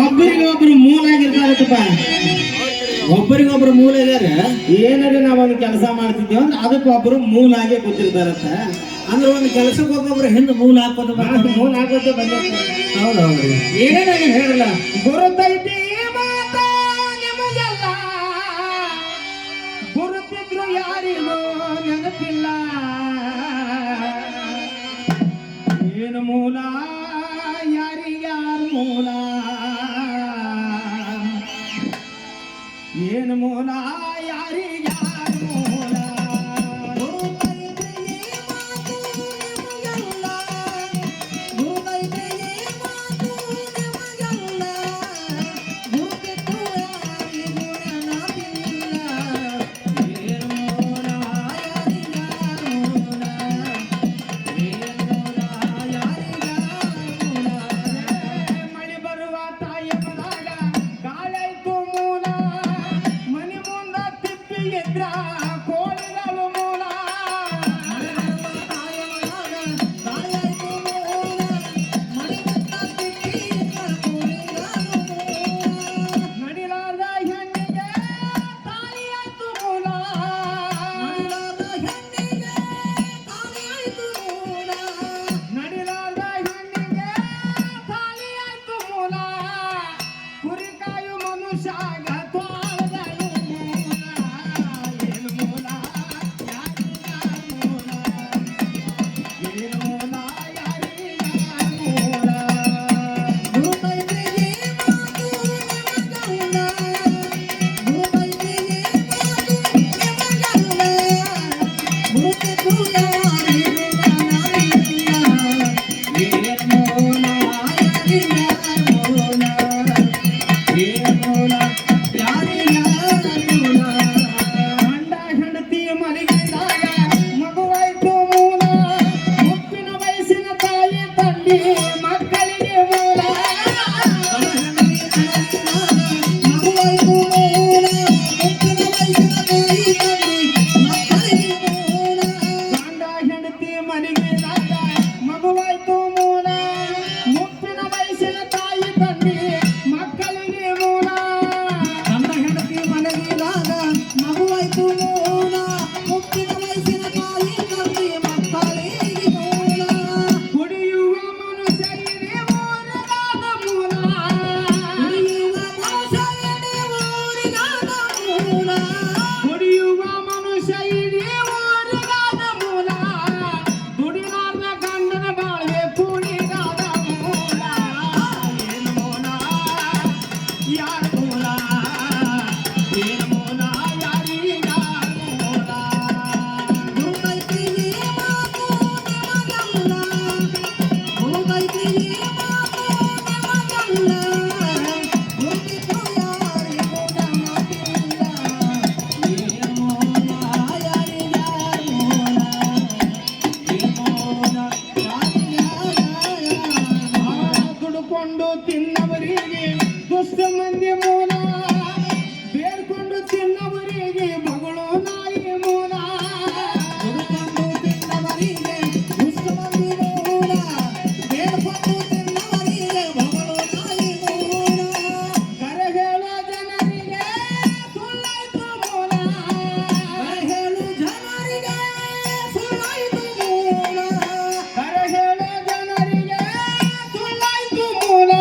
ಒಬ್ಬರಿಗೊಬ್ರು ಮೂಲ ಆಗಿರ್ತಾರತ್ತಪ್ಪ. ಒಬ್ಬರಿಗೊಬ್ರು ಮೂಲ ಇದಾರೆ. ಏನಾದ್ರೆ ನಾವೊಂದು ಕೆಲಸ ಮಾಡ್ತಿದ್ದೀವಿ ಅಂದ್ರೆ ಅದಕ್ಕೆ ಒಬ್ರು ಮೂಲ ಆಗಿ ಗೊತ್ತಿರ್ತಾರತ್ತ. ಅಂದ್ರೆ ಒಂದು ಕೆಲಸಕ್ಕೆ ಒಬ್ಬೊಬ್ರು ಹಿಂದೆ ಮೂಲ ಹಾಕೋದು ಮೂಲ ಹಾಕೋದು ಬಂದ. ಹೌದೌದು, ಏನೇನಾಗಿ ಹೇಳಲ್ಲ ಗುರುತೈತಿ ಮಾತ ನಿಮಗೆಲ್ಲ, ಗುರುತಿದ್ರು ಯಾರಿಗೂ ನೆನಪಿಲ್ಲ. ಏನು ಮೂಲ ಯಾರಿಗ್ಯಾರು ಮೂಲ, ಏನು ಮೂಲ ಯಾರಿಗ್ಯಾರು ಮೂಲ. ತಿನ್ನವರಿಗೆ ದುಷ್ಟ ಮಂದಿ ಮೂಲ, ಬೇಡ್ಕೊಂಡು ತಿನ್ನವರಿಗೆ ಮಗಳು ನಾಯಿ ಮೂಲ. ಬೇಡ್ಕೊಂಡು ತಿನ್ನವರಿಗೆ ದುಷ್ಟ ಮಂದಿ ಮೂಲ, ಬೇಡ್ಕೊಂಡು ತಿನ್ನವರಿಗೆ ಮಗಳು ನಾಯಿ ಮೂಲ. ಕರೆ ಹೇಳೋ ಜನರಿಗೆ ಸುಳ್ಳಾಯ್ತು ಮೂಲ, ಕರೆ ಹೇಳು ಜನರಿಗೆ ಸುಳ್ಳಾಯ್ತು ಮೂಲ, ಕರೆ ಹೇಳೋ ಜನರಿಗೆ ಸುಳ್ಳಾಯ್ತು ಮೂಲ.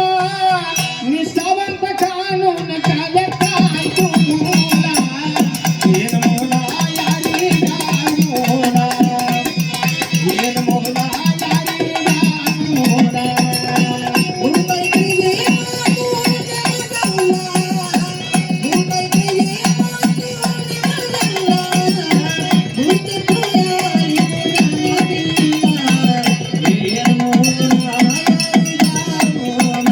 ನಿಷ್ಠಾವಂತ ಕಾನೂನು ಕಾಲಕ್ಕಾಯ್ತು ಮೂಲ. ಏನು ಮೂಲ ಯಾರಿಗಾರು ಮೂಲ, ಏನು ಮೂಲ ಯಾರಿಗಾರು ಮೂಲ. ಗುರುತೈತಿಗೆ ಮಾತು ನಿಮಗಲ್ಲ, ಗುರುತೈತಿಗೆ ಮಾತು ನಿಮಗಲ್ಲ, ಗುರುತಿದ್ದು ಯಾರಿಗೂ ನೆನಪಿಲ್ಲ. ಏನು ಮೂಲ ಯಾರಿಗಾರು ಮೂಲ.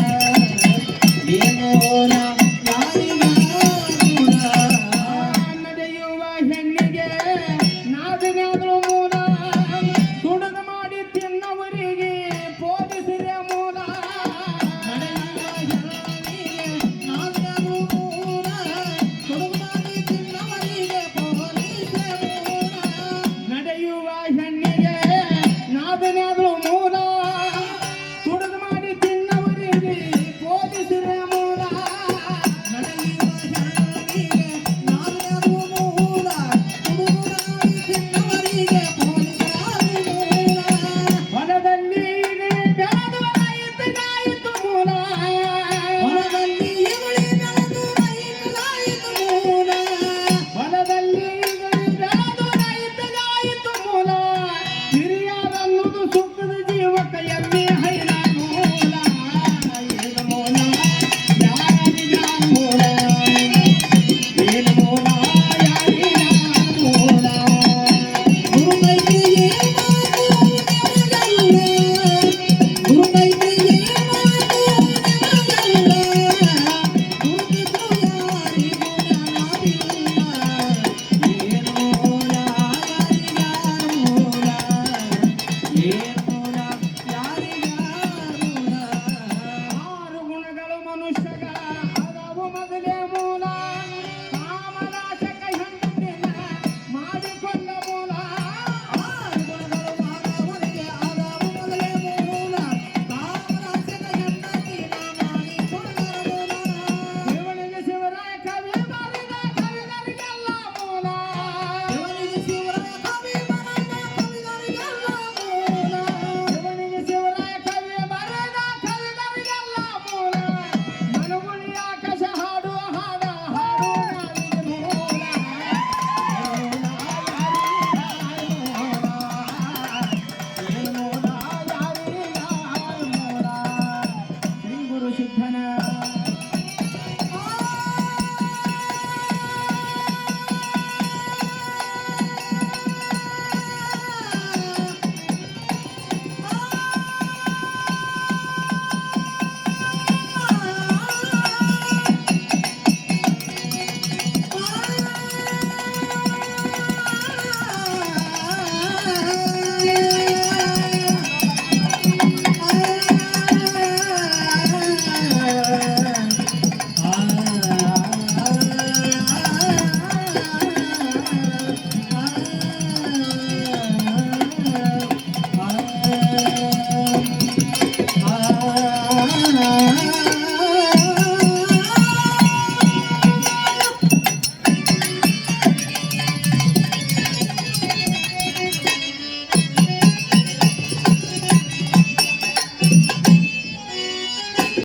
ಸಿದ್ಧನ